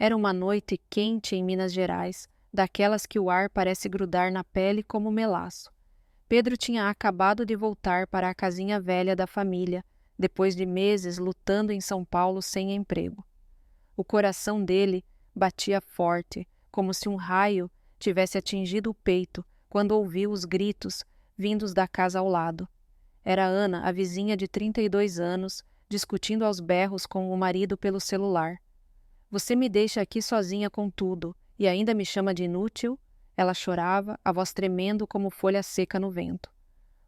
Era uma noite quente em Minas Gerais, daquelas que o ar parece grudar na pele como melaço. Pedro tinha acabado de voltar para a casinha velha da família, depois de meses lutando em São Paulo sem emprego. O coração dele batia forte, como se um raio tivesse atingido o peito quando ouviu os gritos vindos da casa ao lado. Era Ana, a vizinha de 32 anos, discutindo aos berros com o marido pelo celular. Você me deixa aqui sozinha com tudo e ainda me chama de inútil? Ela chorava, a voz tremendo como folha seca no vento.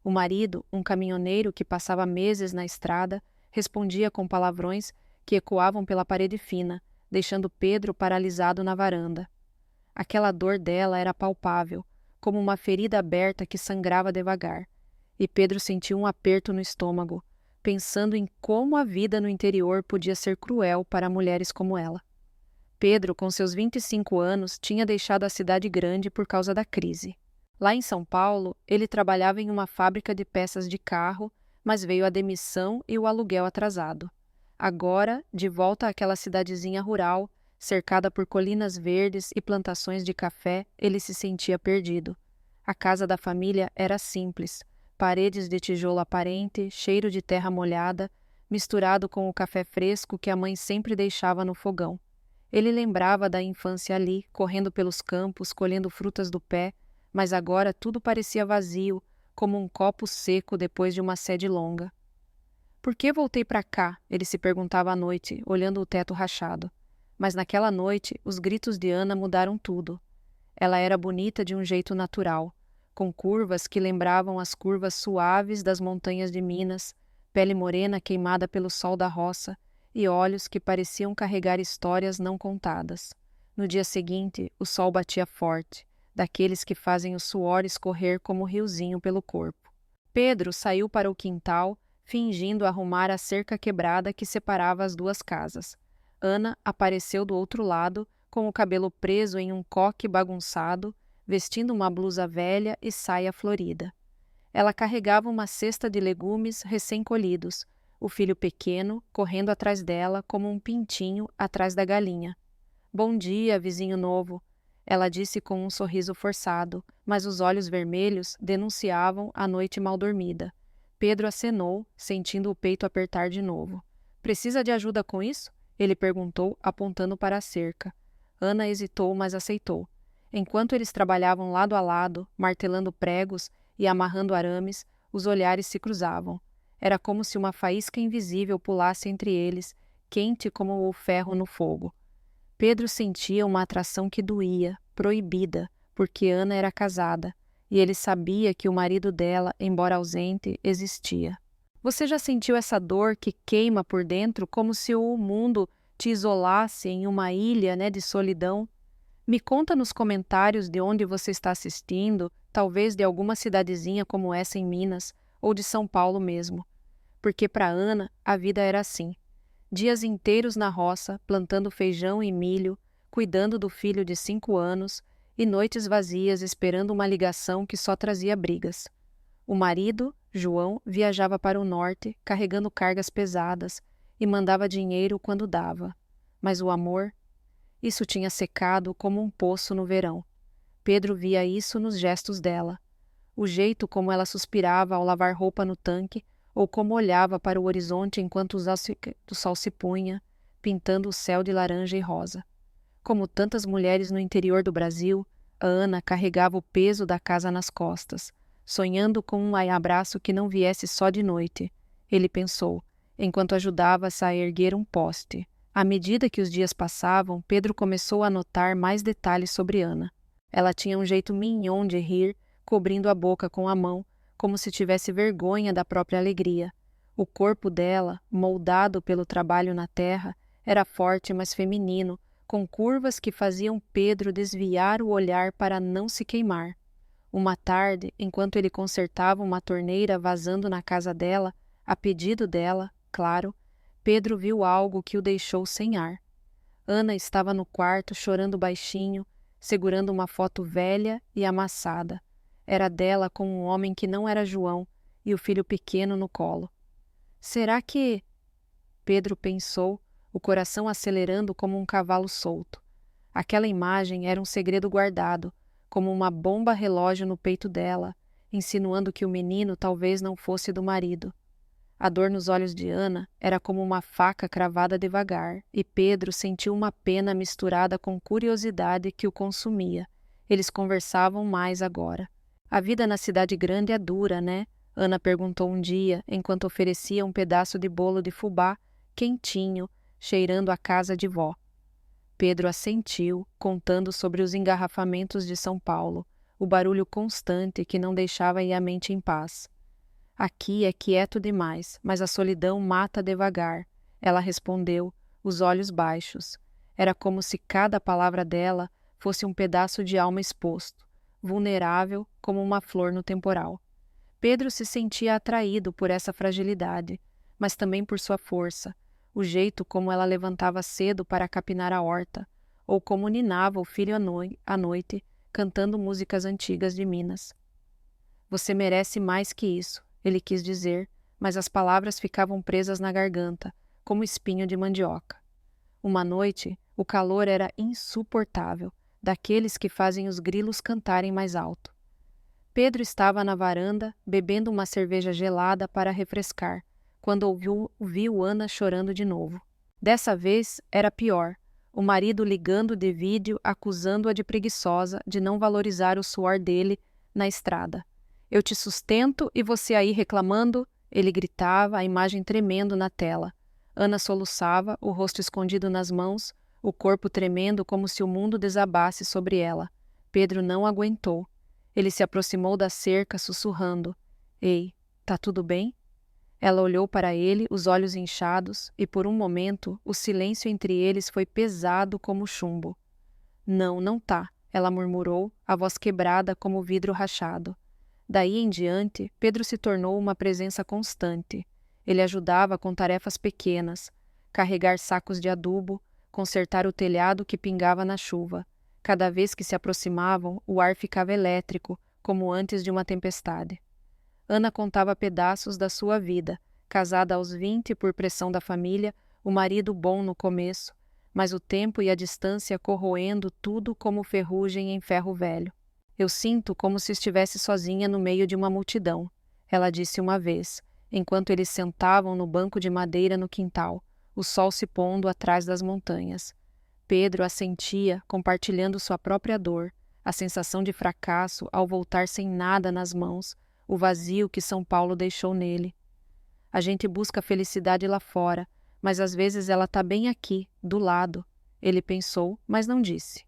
O marido, um caminhoneiro que passava meses na estrada, respondia com palavrões que ecoavam pela parede fina, deixando Pedro paralisado na varanda. Aquela dor dela era palpável, como uma ferida aberta que sangrava devagar, e Pedro sentiu um aperto no estômago, pensando em como a vida no interior podia ser cruel para mulheres como ela. Pedro, com seus 25 anos, tinha deixado a cidade grande por causa da crise. Lá em São Paulo, ele trabalhava em uma fábrica de peças de carro, mas veio a demissão e o aluguel atrasado. Agora, de volta àquela cidadezinha rural, cercada por colinas verdes e plantações de café, ele se sentia perdido. A casa da família era simples, paredes de tijolo aparente, cheiro de terra molhada, misturado com o café fresco que a mãe sempre deixava no fogão. Ele lembrava da infância ali, correndo pelos campos, colhendo frutas do pé, mas agora tudo parecia vazio, como um copo seco depois de uma sede longa. Por que voltei para cá? Ele se perguntava à noite, olhando o teto rachado. Mas naquela noite, os gritos de Ana mudaram tudo. Ela era bonita de um jeito natural, com curvas que lembravam as curvas suaves das montanhas de Minas, pele morena queimada pelo sol da roça e olhos que pareciam carregar histórias não contadas. No dia seguinte, o sol batia forte, daqueles que fazem o suor escorrer como riozinho pelo corpo. Pedro saiu para o quintal, fingindo arrumar a cerca quebrada que separava as duas casas. Ana apareceu do outro lado, com o cabelo preso em um coque bagunçado, vestindo uma blusa velha e saia florida. Ela carregava uma cesta de legumes recém-colhidos, o filho pequeno correndo atrás dela como um pintinho atrás da galinha. Bom dia, vizinho novo, ela disse com um sorriso forçado, mas os olhos vermelhos denunciavam a noite mal dormida. Pedro acenou, sentindo o peito apertar de novo. Precisa de ajuda com isso? Ele perguntou, apontando para a cerca. Ana hesitou, mas aceitou. Enquanto eles trabalhavam lado a lado, martelando pregos e amarrando arames, os olhares se cruzavam. Era como se uma faísca invisível pulasse entre eles, quente como o ferro no fogo. Pedro sentia uma atração que doía, proibida, porque Ana era casada, e ele sabia que o marido dela, embora ausente, existia. Você já sentiu essa dor que queima por dentro como se o mundo te isolasse em uma ilha, de solidão? Me conta nos comentários de onde você está assistindo, talvez de alguma cidadezinha como essa em Minas, ou de São Paulo mesmo. Porque para Ana, a vida era assim. Dias inteiros na roça, plantando feijão e milho, cuidando do filho de 5 anos, e noites vazias esperando uma ligação que só trazia brigas. O marido, João, viajava para o norte, carregando cargas pesadas, e mandava dinheiro quando dava. Mas o amor? Isso tinha secado como um poço no verão. Pedro via isso nos gestos dela. O jeito como ela suspirava ao lavar roupa no tanque, ou como olhava para o horizonte enquanto o sol se punha, pintando o céu de laranja e rosa. Como tantas mulheres no interior do Brasil, a Ana carregava o peso da casa nas costas, sonhando com um abraço que não viesse só de noite. Ele pensou, enquanto ajudava-se a erguer um poste. À medida que os dias passavam, Pedro começou a notar mais detalhes sobre Ana. Ela tinha um jeito mignon de rir, cobrindo a boca com a mão, como se tivesse vergonha da própria alegria. O corpo dela, moldado pelo trabalho na terra, era forte, mas feminino, com curvas que faziam Pedro desviar o olhar para não se queimar. Uma tarde, enquanto ele consertava uma torneira vazando na casa dela, a pedido dela, claro, Pedro viu algo que o deixou sem ar. Ana estava no quarto chorando baixinho, segurando uma foto velha e amassada. Era dela com um homem que não era João e o filho pequeno no colo. Será que... Pedro pensou, o coração acelerando como um cavalo solto. Aquela imagem era um segredo guardado, como uma bomba relógio no peito dela, insinuando que o menino talvez não fosse do marido. A dor nos olhos de Ana era como uma faca cravada devagar, e Pedro sentiu uma pena misturada com curiosidade que o consumia. Eles conversavam mais agora. A vida na cidade grande é dura, né? Ana perguntou um dia, enquanto oferecia um pedaço de bolo de fubá, quentinho, cheirando a casa de vó. Pedro assentiu, contando sobre os engarrafamentos de São Paulo, o barulho constante que não deixava ir a mente em paz. Aqui é quieto demais, mas a solidão mata devagar, ela respondeu, os olhos baixos. Era como se cada palavra dela fosse um pedaço de alma exposto, vulnerável como uma flor no temporal. Pedro se sentia atraído por essa fragilidade, mas também por sua força, o jeito como ela levantava cedo para capinar a horta, ou como ninava o filho à noite, cantando músicas antigas de Minas. Você merece mais que isso, ele quis dizer, mas as palavras ficavam presas na garganta, como espinho de mandioca. Uma noite, o calor era insuportável, daqueles que fazem os grilos cantarem mais alto. Pedro estava na varanda, bebendo uma cerveja gelada para refrescar, quando viu Ana chorando de novo. Dessa vez era pior, o marido ligando de vídeo acusando-a de preguiçosa, de não valorizar o suor dele na estrada. Eu te sustento e você aí reclamando? Ele gritava, a imagem tremendo na tela. Ana soluçava, o rosto escondido nas mãos, o corpo tremendo como se o mundo desabasse sobre ela. Pedro não aguentou. Ele se aproximou da cerca, sussurrando. Ei, tá tudo bem? Ela olhou para ele, os olhos inchados, e por um momento o silêncio entre eles foi pesado como chumbo. Não, não tá, ela murmurou, a voz quebrada como vidro rachado. Daí em diante, Pedro se tornou uma presença constante. Ele ajudava com tarefas pequenas, carregar sacos de adubo, consertar o telhado que pingava na chuva. Cada vez que se aproximavam, o ar ficava elétrico, como antes de uma tempestade. Ana contava pedaços da sua vida, casada aos 20 por pressão da família, o marido bom no começo, mas o tempo e a distância corroendo tudo como ferrugem em ferro velho. Eu sinto como se estivesse sozinha no meio de uma multidão, ela disse uma vez, enquanto eles sentavam no banco de madeira no quintal, o sol se pondo atrás das montanhas. Pedro a sentia, compartilhando sua própria dor, a sensação de fracasso ao voltar sem nada nas mãos, o vazio que São Paulo deixou nele. A gente busca felicidade lá fora, mas às vezes ela está bem aqui, do lado. Ele pensou, mas não disse.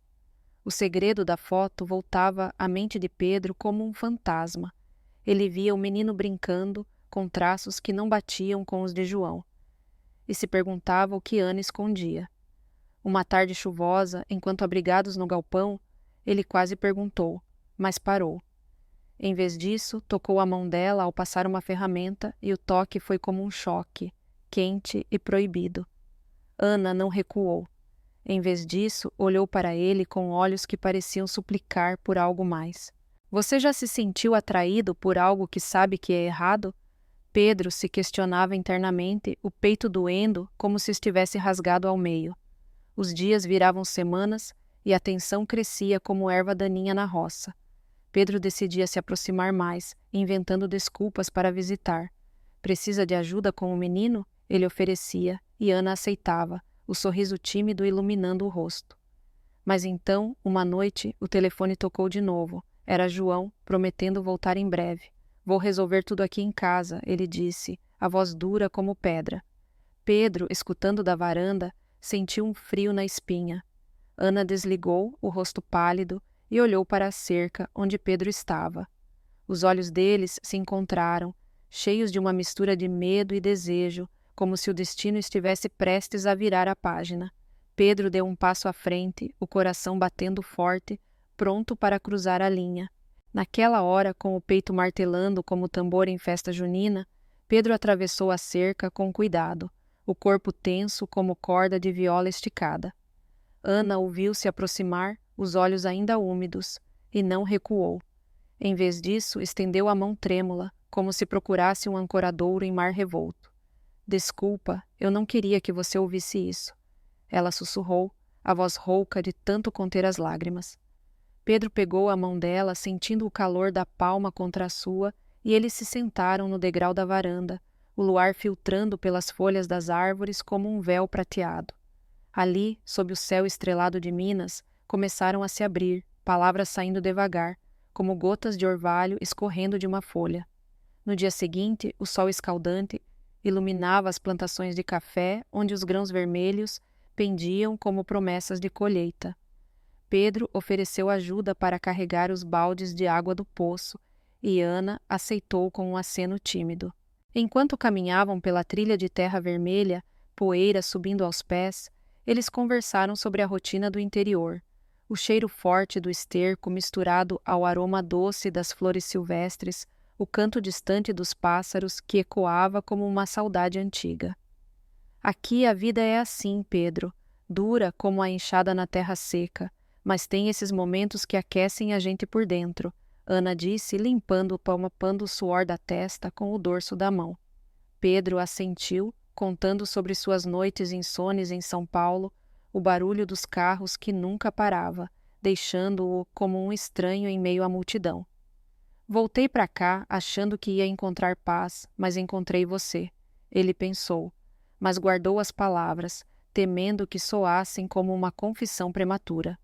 O segredo da foto voltava à mente de Pedro como um fantasma. Ele via o menino brincando, com traços que não batiam com os de João. E se perguntava o que Ana escondia. Uma tarde chuvosa, enquanto abrigados no galpão, ele quase perguntou, mas parou. Em vez disso, tocou a mão dela ao passar uma ferramenta e o toque foi como um choque, quente e proibido. Ana não recuou. Em vez disso, olhou para ele com olhos que pareciam suplicar por algo mais. Você já se sentiu atraído por algo que sabe que é errado? Pedro se questionava internamente, o peito doendo como se estivesse rasgado ao meio. Os dias viravam semanas e a tensão crescia como erva daninha na roça. Pedro decidia se aproximar mais, inventando desculpas para visitar. Precisa de ajuda com o menino? Ele oferecia, e Ana aceitava, o sorriso tímido iluminando o rosto. Mas então, uma noite, o telefone tocou de novo. Era João, prometendo voltar em breve. Vou resolver tudo aqui em casa, ele disse, a voz dura como pedra. Pedro, escutando da varanda, sentiu um frio na espinha. Ana desligou, o rosto pálido, e olhou para a cerca onde Pedro estava. Os olhos deles se encontraram, cheios de uma mistura de medo e desejo, como se o destino estivesse prestes a virar a página. Pedro deu um passo à frente, o coração batendo forte, pronto para cruzar a linha. Naquela hora, com o peito martelando como tambor em festa junina, Pedro atravessou a cerca com cuidado, o corpo tenso como corda de viola esticada. Ana ouviu se aproximar, os olhos ainda úmidos, e não recuou. Em vez disso, estendeu a mão trêmula, como se procurasse um ancoradouro em mar revolto. Desculpa, eu não queria que você ouvisse isso. Ela sussurrou, a voz rouca de tanto conter as lágrimas. Pedro pegou a mão dela, sentindo o calor da palma contra a sua, e eles se sentaram no degrau da varanda, o luar filtrando pelas folhas das árvores como um véu prateado. Ali, sob o céu estrelado de Minas, começaram a se abrir, palavras saindo devagar, como gotas de orvalho escorrendo de uma folha. No dia seguinte, o sol escaldante iluminava as plantações de café, onde os grãos vermelhos pendiam como promessas de colheita. Pedro ofereceu ajuda para carregar os baldes de água do poço, e Ana aceitou com um aceno tímido. Enquanto caminhavam pela trilha de terra vermelha, poeira subindo aos pés, eles conversaram sobre a rotina do interior. O cheiro forte do esterco misturado ao aroma doce das flores silvestres, o canto distante dos pássaros que ecoava como uma saudade antiga. Aqui a vida é assim, Pedro, dura como a enxada na terra seca, mas tem esses momentos que aquecem a gente por dentro, Ana disse, palpando o suor da testa com o dorso da mão. Pedro assentiu, contando sobre suas noites insones em São Paulo, o barulho dos carros que nunca parava, deixando-o como um estranho em meio à multidão. Voltei para cá achando que ia encontrar paz, mas encontrei você. Ele pensou, mas guardou as palavras, temendo que soassem como uma confissão prematura.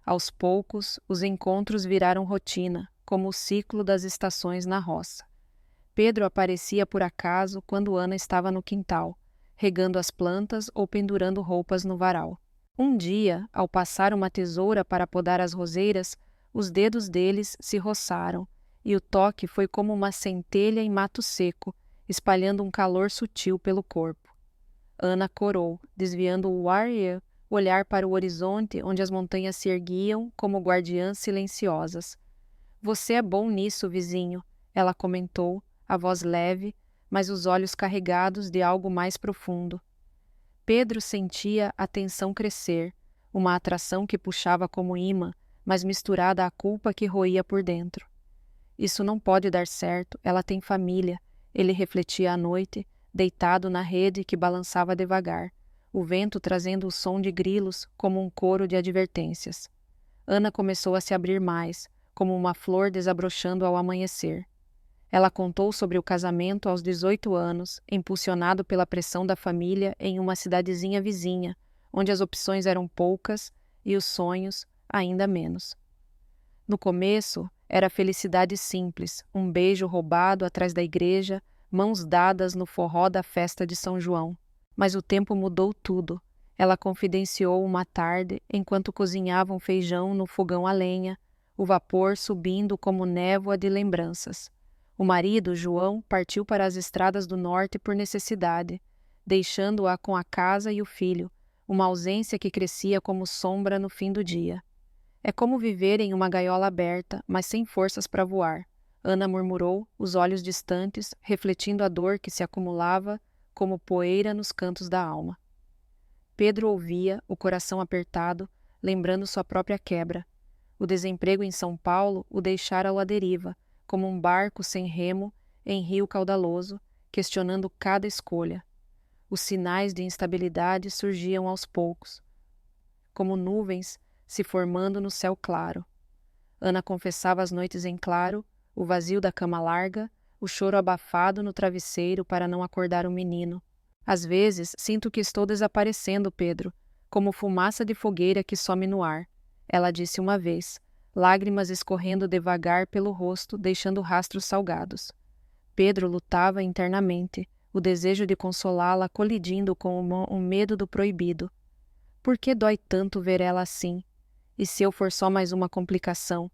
Aos poucos, os encontros viraram rotina, como o ciclo das estações na roça. Pedro aparecia por acaso quando Ana estava no quintal, regando as plantas ou pendurando roupas no varal. Um dia, ao passar uma tesoura para podar as roseiras, os dedos deles se roçaram, e o toque foi como uma centelha em mato seco, espalhando um calor sutil pelo corpo. Ana corou, desviando o olhar para o horizonte onde as montanhas se erguiam como guardiãs silenciosas. Você é bom nisso, vizinho, ela comentou, a voz leve, mas os olhos carregados de algo mais profundo. Pedro sentia a tensão crescer, uma atração que puxava como imã, mas misturada à culpa que roía por dentro. Isso não pode dar certo, ela tem família, ele refletia à noite, deitado na rede que balançava devagar, o vento trazendo o som de grilos como um coro de advertências. Ana começou a se abrir mais, como uma flor desabrochando ao amanhecer. Ela contou sobre o casamento aos 18 anos, impulsionado pela pressão da família em uma cidadezinha vizinha, onde as opções eram poucas e os sonhos ainda menos. No começo, era felicidade simples, um beijo roubado atrás da igreja, mãos dadas no forró da festa de São João. Mas o tempo mudou tudo. Ela confidenciou uma tarde, enquanto cozinhavam feijão no fogão a lenha, o vapor subindo como névoa de lembranças. O marido, João, partiu para as estradas do norte por necessidade, deixando-a com a casa e o filho, uma ausência que crescia como sombra no fim do dia. É como viver em uma gaiola aberta, mas sem forças para voar. Ana murmurou, os olhos distantes, refletindo a dor que se acumulava como poeira nos cantos da alma. Pedro ouvia, o coração apertado, lembrando sua própria quebra. O desemprego em São Paulo o deixara à deriva, como um barco sem remo em rio caudaloso, questionando cada escolha. Os sinais de instabilidade surgiam aos poucos, como nuvens se formando no céu claro. Ana confessava as noites em claro, o vazio da cama larga, o choro abafado no travesseiro para não acordar o menino. Às vezes, sinto que estou desaparecendo, Pedro, como fumaça de fogueira que some no ar, ela disse uma vez, lágrimas escorrendo devagar pelo rosto, deixando rastros salgados. Pedro lutava internamente, o desejo de consolá-la colidindo com o medo do proibido. Por que dói tanto ver ela assim? E se eu for só mais uma complicação?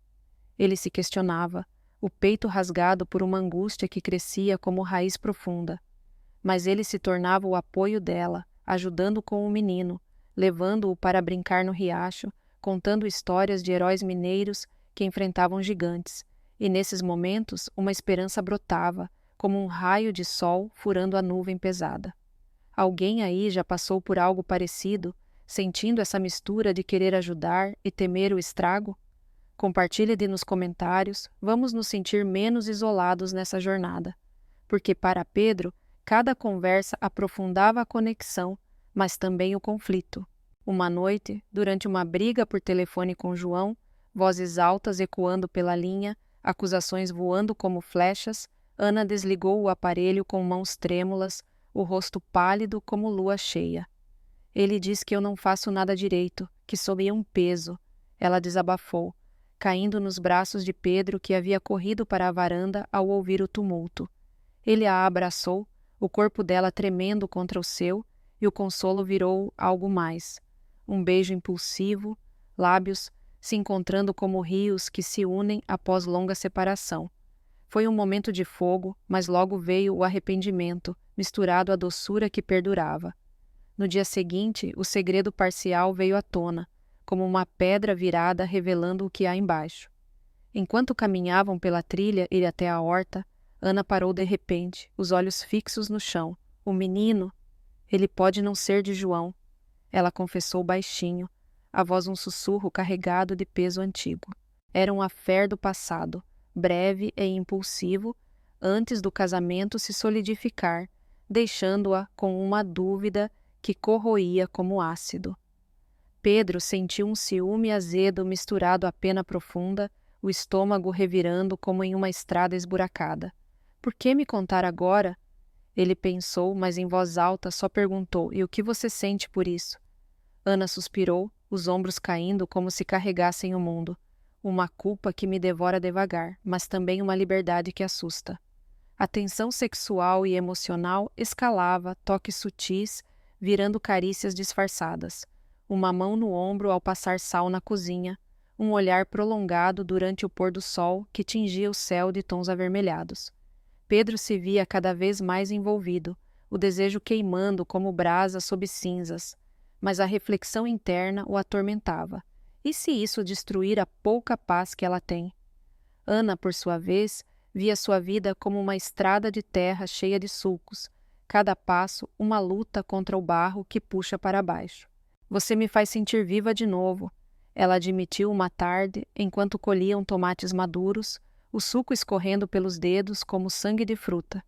Ele se questionava, o peito rasgado por uma angústia que crescia como raiz profunda. Mas ele se tornava o apoio dela, ajudando com o menino, levando-o para brincar no riacho, contando histórias de heróis mineiros que enfrentavam gigantes. E nesses momentos, uma esperança brotava, como um raio de sol furando a nuvem pesada. Alguém aí já passou por algo parecido, sentindo essa mistura de querer ajudar e temer o estrago? Compartilhe nos comentários, vamos nos sentir menos isolados nessa jornada. Porque para Pedro, cada conversa aprofundava a conexão, mas também o conflito. Uma noite, durante uma briga por telefone com João, vozes altas ecoando pela linha, acusações voando como flechas, Ana desligou o aparelho com mãos trêmulas, o rosto pálido como lua cheia. Ele diz que eu não faço nada direito, que sou um peso. Ela desabafou, caindo nos braços de Pedro, que havia corrido para a varanda ao ouvir o tumulto. Ele a abraçou, o corpo dela tremendo contra o seu, e o consolo virou algo mais. Um beijo impulsivo, lábios se encontrando como rios que se unem após longa separação. Foi um momento de fogo, mas logo veio o arrependimento, misturado à doçura que perdurava. No dia seguinte, o segredo parcial veio à tona, como uma pedra virada revelando o que há embaixo. Enquanto caminhavam pela trilha e até a horta, Ana parou de repente, os olhos fixos no chão. O menino, ele pode não ser de João. Ela confessou baixinho, a voz um sussurro carregado de peso antigo. Era um affair do passado, breve e impulsivo, antes do casamento se solidificar, deixando-a com uma dúvida que corroía como ácido. Pedro sentiu um ciúme azedo misturado à pena profunda, o estômago revirando como em uma estrada esburacada. Por que me contar agora? Ele pensou, mas em voz alta só perguntou: e o que você sente por isso? Ana suspirou, os ombros caindo como se carregassem o mundo. Uma culpa que me devora devagar, mas também uma liberdade que assusta. A tensão sexual e emocional escalava, toques sutis, virando carícias disfarçadas. Uma mão no ombro ao passar sal na cozinha, um olhar prolongado durante o pôr do sol que tingia o céu de tons avermelhados. Pedro se via cada vez mais envolvido, o desejo queimando como brasa sob cinzas, mas a reflexão interna o atormentava. E se isso destruir a pouca paz que ela tem? Ana, por sua vez, via sua vida como uma estrada de terra cheia de sulcos, cada passo uma luta contra o barro que puxa para baixo. Você me faz sentir viva de novo, ela admitiu uma tarde, enquanto colhiam tomates maduros, o suco escorrendo pelos dedos como sangue de fruta.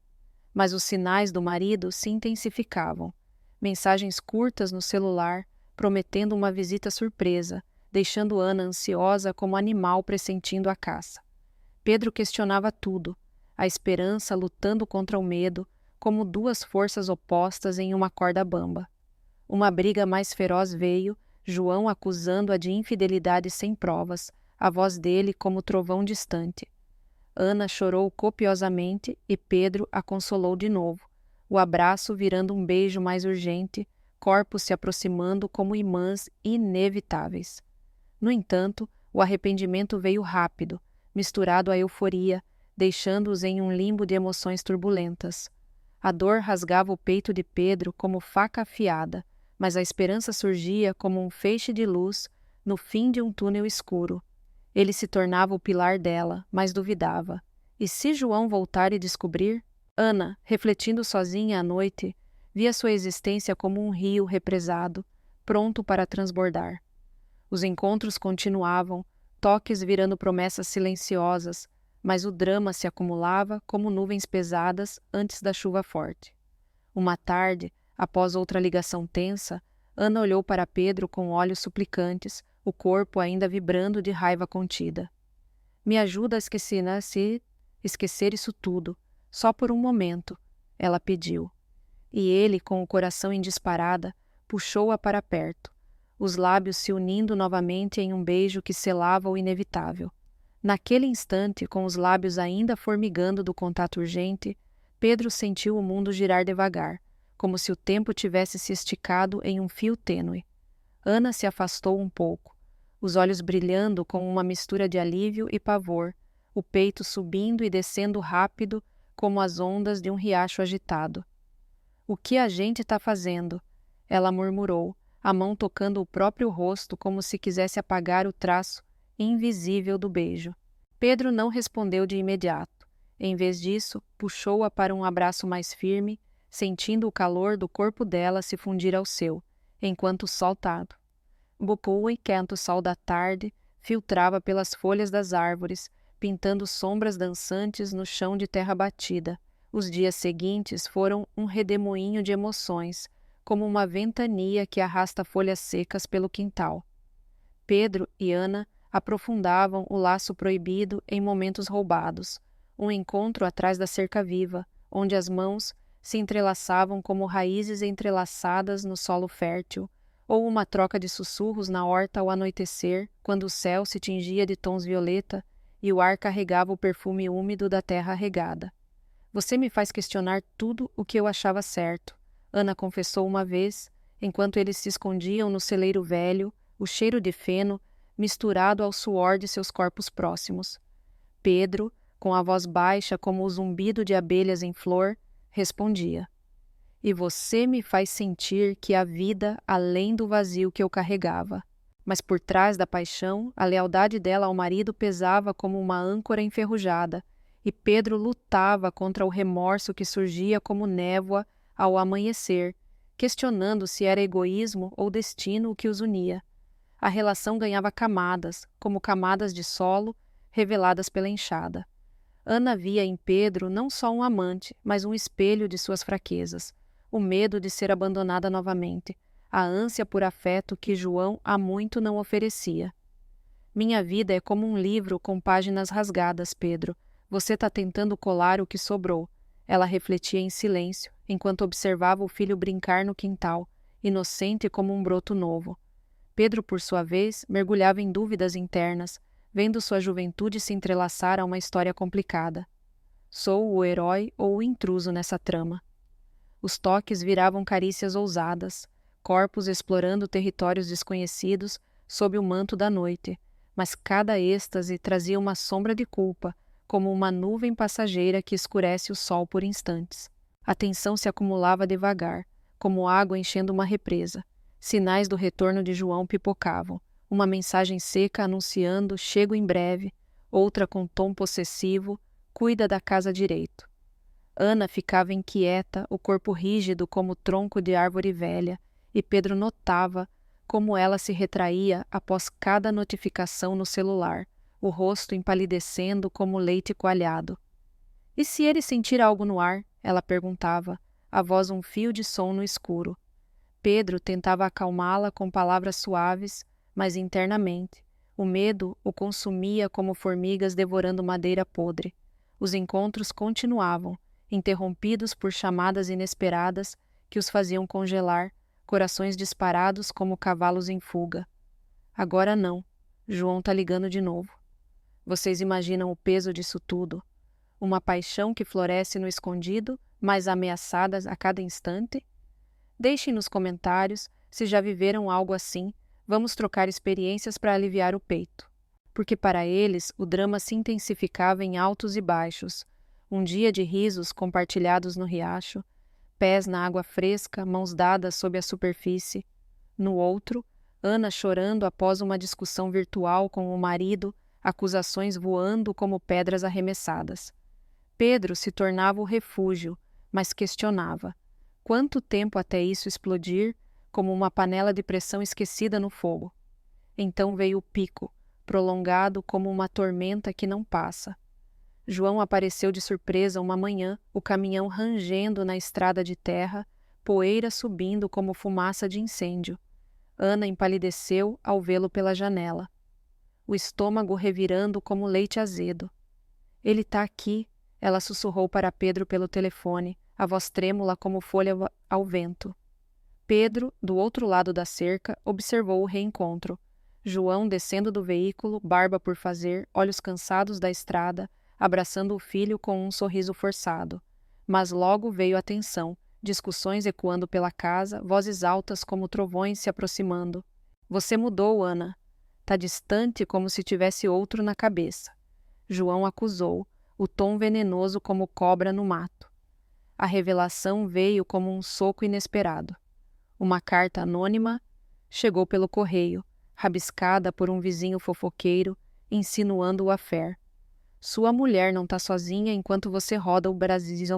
Mas os sinais do marido se intensificavam. Mensagens curtas no celular, prometendo uma visita surpresa, deixando Ana ansiosa como animal pressentindo a caça. Pedro questionava tudo, a esperança lutando contra o medo, como duas forças opostas em uma corda bamba. Uma briga mais feroz veio, João acusando-a de infidelidade sem provas, a voz dele como trovão distante. Ana chorou copiosamente e Pedro a consolou de novo, o abraço virando um beijo mais urgente, corpos se aproximando como imãs inevitáveis. No entanto, o arrependimento veio rápido, misturado à euforia, deixando-os em um limbo de emoções turbulentas. A dor rasgava o peito de Pedro como faca afiada, mas a esperança surgia como um feixe de luz no fim de um túnel escuro. Ele se tornava o pilar dela, mas duvidava. E se João voltar e descobrir? Ana, refletindo sozinha à noite, via sua existência como um rio represado, pronto para transbordar. Os encontros continuavam, toques virando promessas silenciosas, mas o drama se acumulava como nuvens pesadas antes da chuva forte. Uma tarde, após outra ligação tensa, Ana olhou para Pedro com olhos suplicantes, o corpo ainda vibrando de raiva contida. Me ajuda a esquecer isso tudo, só por um momento, ela pediu. E ele, com o coração em disparada, puxou-a para perto, os lábios se unindo novamente em um beijo que selava o inevitável. Naquele instante, com os lábios ainda formigando do contato urgente, Pedro sentiu o mundo girar devagar, como se o tempo tivesse se esticado em um fio tênue. Ana se afastou um pouco, os olhos brilhando com uma mistura de alívio e pavor, o peito subindo e descendo rápido como as ondas de um riacho agitado. O que a gente está fazendo? Ela murmurou, a mão tocando o próprio rosto como se quisesse apagar o traço invisível do beijo. Pedro não respondeu de imediato. Em vez disso, puxou-a para um abraço mais firme, sentindo o calor do corpo dela se fundir ao seu, enquanto o sol tado. O quente sol da tarde filtrava pelas folhas das árvores, pintando sombras dançantes no chão de terra batida. Os dias seguintes foram um redemoinho de emoções, como uma ventania que arrasta folhas secas pelo quintal. Pedro e Ana aprofundavam o laço proibido em momentos roubados, um encontro atrás da cerca viva, onde as mãos se entrelaçavam como raízes entrelaçadas no solo fértil, ou uma troca de sussurros na horta ao anoitecer, quando o céu se tingia de tons violeta e o ar carregava o perfume úmido da terra regada. Você me faz questionar tudo o que eu achava certo, Ana confessou uma vez, enquanto eles se escondiam no celeiro velho, o cheiro de feno misturado ao suor de seus corpos próximos. Pedro, com a voz baixa como o zumbido de abelhas em flor, respondia: "E você me faz sentir que há vida além do vazio que eu carregava." Mas por trás da paixão, a lealdade dela ao marido pesava como uma âncora enferrujada, e Pedro lutava contra o remorso que surgia como névoa ao amanhecer, questionando se era egoísmo ou destino o que os unia. A relação ganhava camadas, como camadas de solo, reveladas pela enxada. Ana via em Pedro não só um amante, mas um espelho de suas fraquezas, o medo de ser abandonada novamente, a ânsia por afeto que João há muito não oferecia. "Minha vida é como um livro com páginas rasgadas, Pedro. Você está tentando colar o que sobrou." Ela refletia em silêncio, enquanto observava o filho brincar no quintal, inocente como um broto novo. Pedro, por sua vez, mergulhava em dúvidas internas, vendo sua juventude se entrelaçar a uma história complicada. Sou o herói ou o intruso nessa trama? Os toques viravam carícias ousadas, corpos explorando territórios desconhecidos sob o manto da noite, mas cada êxtase trazia uma sombra de culpa, como uma nuvem passageira que escurece o sol por instantes. A tensão se acumulava devagar, como água enchendo uma represa. Sinais do retorno de João pipocavam, uma mensagem seca anunciando "chego em breve", outra com tom possessivo "cuida da casa direito." Ana ficava inquieta, o corpo rígido como tronco de árvore velha, e Pedro notava como ela se retraía após cada notificação no celular, o rosto empalidecendo como leite coalhado. "E se ele sentir algo no ar?" ela perguntava, a voz um fio de som no escuro. Pedro tentava acalmá-la com palavras suaves, mas internamente, o medo o consumia como formigas devorando madeira podre. Os encontros continuavam, interrompidos por chamadas inesperadas que os faziam congelar, corações disparados como cavalos em fuga. "Agora não. João tá ligando de novo." Vocês imaginam o peso disso tudo? Uma paixão que floresce no escondido, mas ameaçada a cada instante? Deixem nos comentários se já viveram algo assim. Vamos trocar experiências para aliviar o peito. Porque para eles o drama se intensificava em altos e baixos. Um dia de risos compartilhados no riacho, pés na água fresca, mãos dadas sob a superfície. No outro, Ana chorando após uma discussão virtual com o marido, acusações voando como pedras arremessadas. Pedro se tornava o refúgio, mas questionava: quanto tempo até isso explodir, como uma panela de pressão esquecida no fogo? Então veio o pico, prolongado como uma tormenta que não passa. João apareceu de surpresa uma manhã, o caminhão rangendo na estrada de terra, poeira subindo como fumaça de incêndio. Ana empalideceu ao vê-lo pela janela, o estômago revirando como leite azedo. "Ele tá aqui", ela sussurrou para Pedro pelo telefone, a voz trêmula como folha ao vento. Pedro, do outro lado da cerca, observou o reencontro. João descendo do veículo, barba por fazer, olhos cansados da estrada, abraçando o filho com um sorriso forçado. Mas logo veio a tensão, discussões ecoando pela casa, vozes altas como trovões se aproximando. "Você mudou, Ana." Tá distante como se tivesse outro na cabeça. João acusou, o tom venenoso como cobra no mato. A revelação veio como um soco inesperado. Uma carta anônima chegou pelo correio, rabiscada por um vizinho fofoqueiro, insinuando o affair. "Sua mulher não tá sozinha enquanto você roda o Brasil."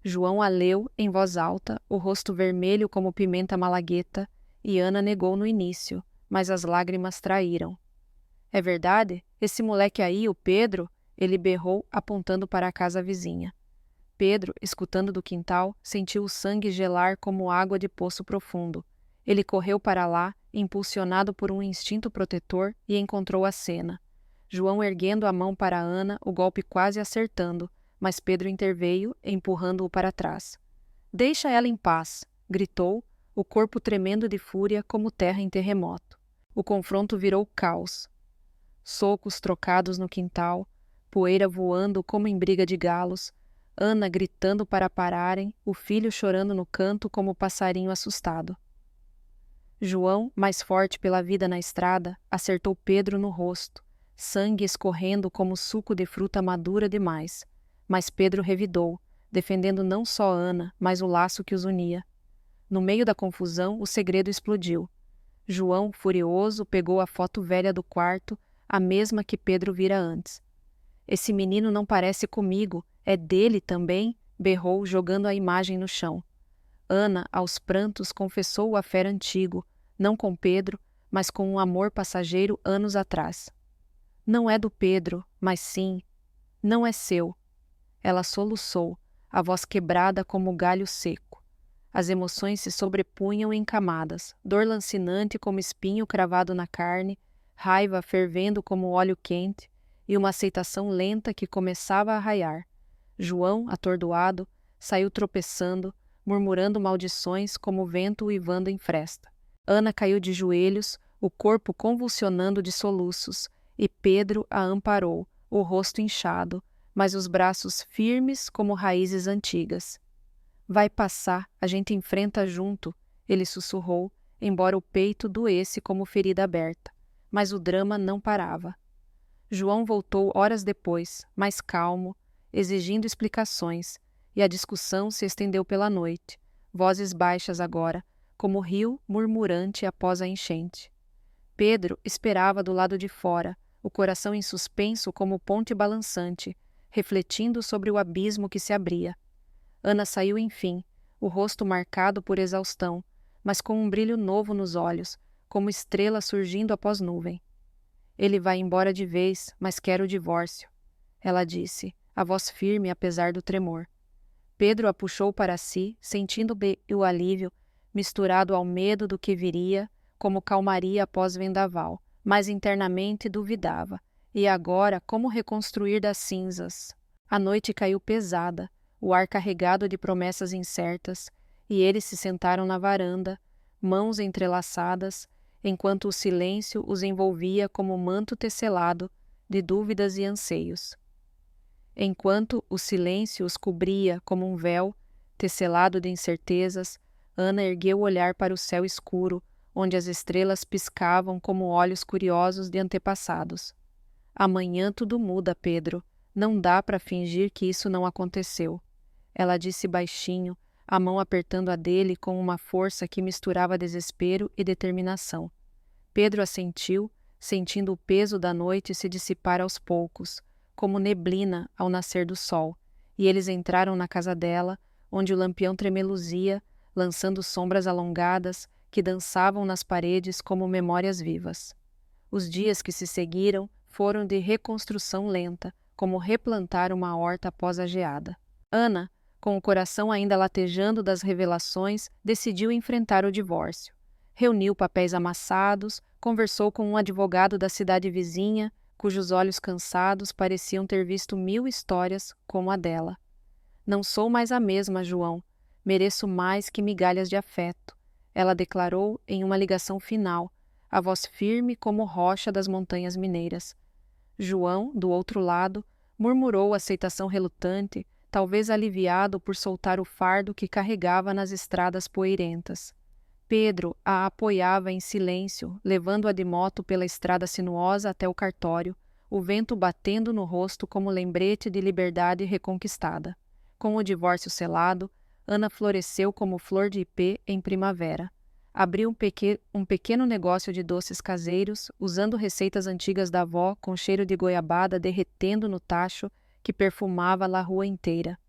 João a leu em voz alta, o rosto vermelho como pimenta malagueta, e Ana negou no início, mas as lágrimas traíram. "É verdade? Esse moleque aí, o Pedro?" ele berrou, apontando para a casa vizinha. Pedro, escutando do quintal, sentiu o sangue gelar como água de poço profundo. Ele correu para lá, impulsionado por um instinto protetor, e encontrou a cena. João erguendo a mão para Ana, o golpe quase acertando, mas Pedro interveio, empurrando-o para trás. "Deixa ela em paz", gritou, o corpo tremendo de fúria como terra em terremoto. O confronto virou caos. Socos trocados no quintal, poeira voando como em briga de galos, Ana gritando para pararem, o filho chorando no canto como passarinho assustado. João, mais forte pela vida na estrada, acertou Pedro no rosto, sangue escorrendo como suco de fruta madura demais. Mas Pedro revidou, defendendo não só Ana, mas o laço que os unia. No meio da confusão, o segredo explodiu. João, furioso, pegou a foto velha do quarto, a mesma que Pedro vira antes. "Esse menino não parece comigo, é dele também", berrou, jogando a imagem no chão. Ana, aos prantos, confessou o affair antigo, não com Pedro, mas com um amor passageiro anos atrás. "Não é do Pedro, mas sim, não é seu." Ela soluçou, a voz quebrada como galho seco. As emoções se sobrepunham em camadas, dor lancinante como espinho cravado na carne, raiva fervendo como óleo quente, e uma aceitação lenta que começava a raiar. João, atordoado, saiu tropeçando, murmurando maldições como o vento uivando em fresta. Ana caiu de joelhos, o corpo convulsionando de soluços, e Pedro a amparou, o rosto inchado, mas os braços firmes como raízes antigas. "Vai passar, a gente enfrenta junto", ele sussurrou, embora o peito doesse como ferida aberta. Mas o drama não parava. João voltou horas depois, mais calmo, exigindo explicações, e a discussão se estendeu pela noite, vozes baixas agora, como o rio murmurante após a enchente. Pedro esperava do lado de fora, o coração em suspenso como ponte balançante, refletindo sobre o abismo que se abria. Ana saiu enfim, o rosto marcado por exaustão, mas com um brilho novo nos olhos, como estrela surgindo após nuvem. "Ele vai embora de vez, mas quer o divórcio", ela disse, a voz firme apesar do tremor. Pedro a puxou para si, sentindo o alívio, misturado ao medo do que viria, como calmaria após vendaval, mas internamente duvidava. E agora, como reconstruir das cinzas? A noite caiu pesada, o ar carregado de promessas incertas, e eles se sentaram na varanda, mãos entrelaçadas, enquanto o silêncio os envolvia como manto tecelado de dúvidas e anseios. Enquanto o silêncio os cobria como um véu, tecelado de incertezas, Ana ergueu o olhar para o céu escuro, onde as estrelas piscavam como olhos curiosos de antepassados. "Amanhã tudo muda, Pedro. Não dá para fingir que isso não aconteceu", ela disse baixinho, a mão apertando a dele com uma força que misturava desespero e determinação. Pedro assentiu, sentindo o peso da noite se dissipar aos poucos, como neblina ao nascer do sol, e eles entraram na casa dela, onde o lampião tremeluzia, lançando sombras alongadas que dançavam nas paredes como memórias vivas. Os dias que se seguiram foram de reconstrução lenta, como replantar uma horta após a geada. Ana, com o coração ainda latejando das revelações, decidiu enfrentar o divórcio. Reuniu papéis amassados, conversou com um advogado da cidade vizinha, cujos olhos cansados pareciam ter visto 1000 histórias como a dela. "Não sou mais a mesma, João. Mereço mais que migalhas de afeto", ela declarou em uma ligação final, a voz firme como rocha das montanhas mineiras. João, do outro lado, murmurou aceitação relutante, talvez aliviado por soltar o fardo que carregava nas estradas poeirentas. Pedro a apoiava em silêncio, levando-a de moto pela estrada sinuosa até o cartório, o vento batendo no rosto como lembrete de liberdade reconquistada. Com o divórcio selado, Ana floresceu como flor de ipê em primavera. Abriu um pequeno negócio de doces caseiros, usando receitas antigas da avó com cheiro de goiabada derretendo no tacho que perfumava a rua inteira.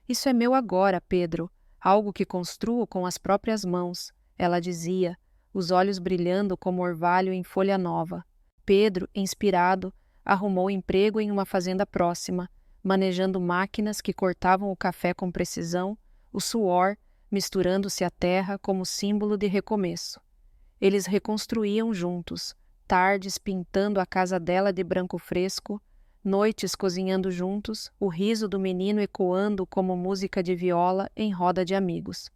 "Isso é meu agora, Pedro, algo que construo com as próprias mãos", ela dizia, os olhos brilhando como orvalho em folha nova. Pedro, inspirado, arrumou emprego em uma fazenda próxima, manejando máquinas que cortavam o café com precisão, o suor misturando-se à terra como símbolo de recomeço. Eles reconstruíam juntos, tardes pintando a casa dela de branco fresco, noites cozinhando juntos, o riso do menino ecoando como música de viola em roda de amigos.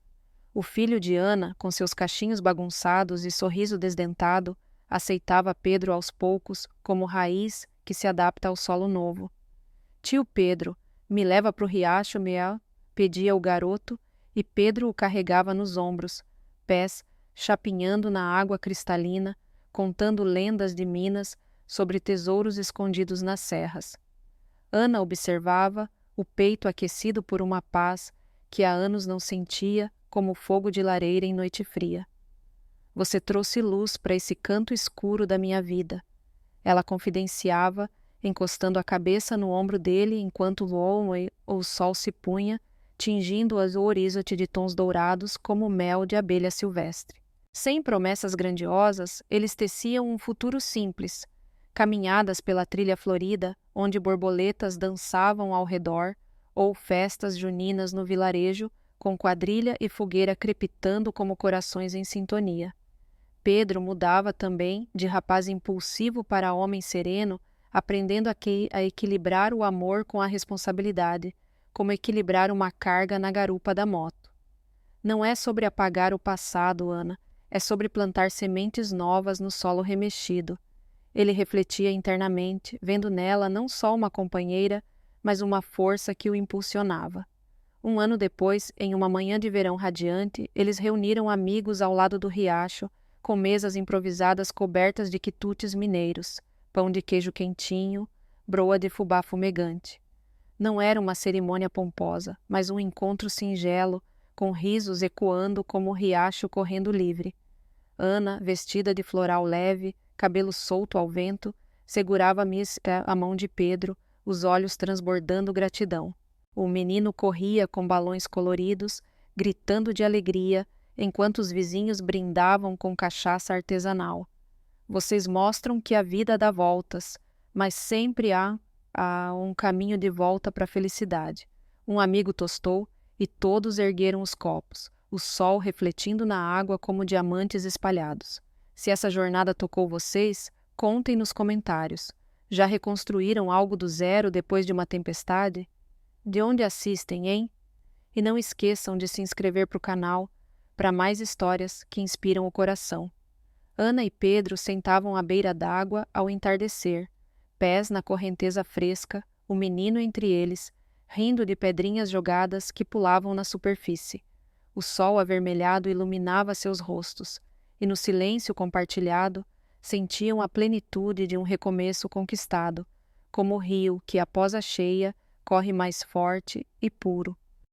O filho de Ana, com seus cachinhos bagunçados e sorriso desdentado, aceitava Pedro aos poucos como raiz que se adapta ao solo novo. Tio Pedro, me leva pro riacho, Mel, pedia o garoto, e Pedro o carregava nos ombros, pés chapinhando na água cristalina, contando lendas de Minas sobre tesouros escondidos nas serras. Ana observava, o peito aquecido por uma paz que há anos não sentia, como fogo de lareira em noite fria. Você trouxe luz para esse canto escuro da minha vida. Ela confidenciava, encostando a cabeça no ombro dele enquanto o sol se punha, tingindo o horizonte de tons dourados como mel de abelha silvestre. Sem promessas grandiosas, eles teciam um futuro simples, caminhadas pela trilha florida, onde borboletas dançavam ao redor, ou festas juninas no vilarejo, com quadrilha e fogueira crepitando como corações em sintonia. Pedro mudava também, de rapaz impulsivo para homem sereno, aprendendo a equilibrar o amor com a responsabilidade, como equilibrar uma carga na garupa da moto. Não é sobre apagar o passado, Ana, é sobre plantar sementes novas no solo remexido. Ele refletia internamente, vendo nela não só uma companheira, mas uma força que o impulsionava. Um ano depois, em uma manhã de verão radiante, eles reuniram amigos ao lado do riacho, com mesas improvisadas cobertas de quitutes mineiros, pão de queijo quentinho, broa de fubá fumegante. Não era uma cerimônia pomposa, mas um encontro singelo, com risos ecoando como o riacho correndo livre. Ana, vestida de floral leve, cabelo solto ao vento, segurava a mão de Pedro, os olhos transbordando gratidão. O menino corria com balões coloridos, gritando de alegria, enquanto os vizinhos brindavam com cachaça artesanal. Vocês mostram que a vida dá voltas, mas sempre há um caminho de volta para a felicidade. Um amigo tostou e todos ergueram os copos, o sol refletindo na água como diamantes espalhados. Se essa jornada tocou vocês, contem nos comentários. Já reconstruíram algo do zero depois de uma tempestade? De onde assistem, hein? E não esqueçam de se inscrever para o canal para mais histórias que inspiram o coração. Ana e Pedro sentavam à beira d'água ao entardecer, pés na correnteza fresca, o menino entre eles, rindo de pedrinhas jogadas que pulavam na superfície. O sol avermelhado iluminava seus rostos, e no silêncio compartilhado, sentiam a plenitude de um recomeço conquistado, como o rio que, após a cheia, corre mais forte e puro,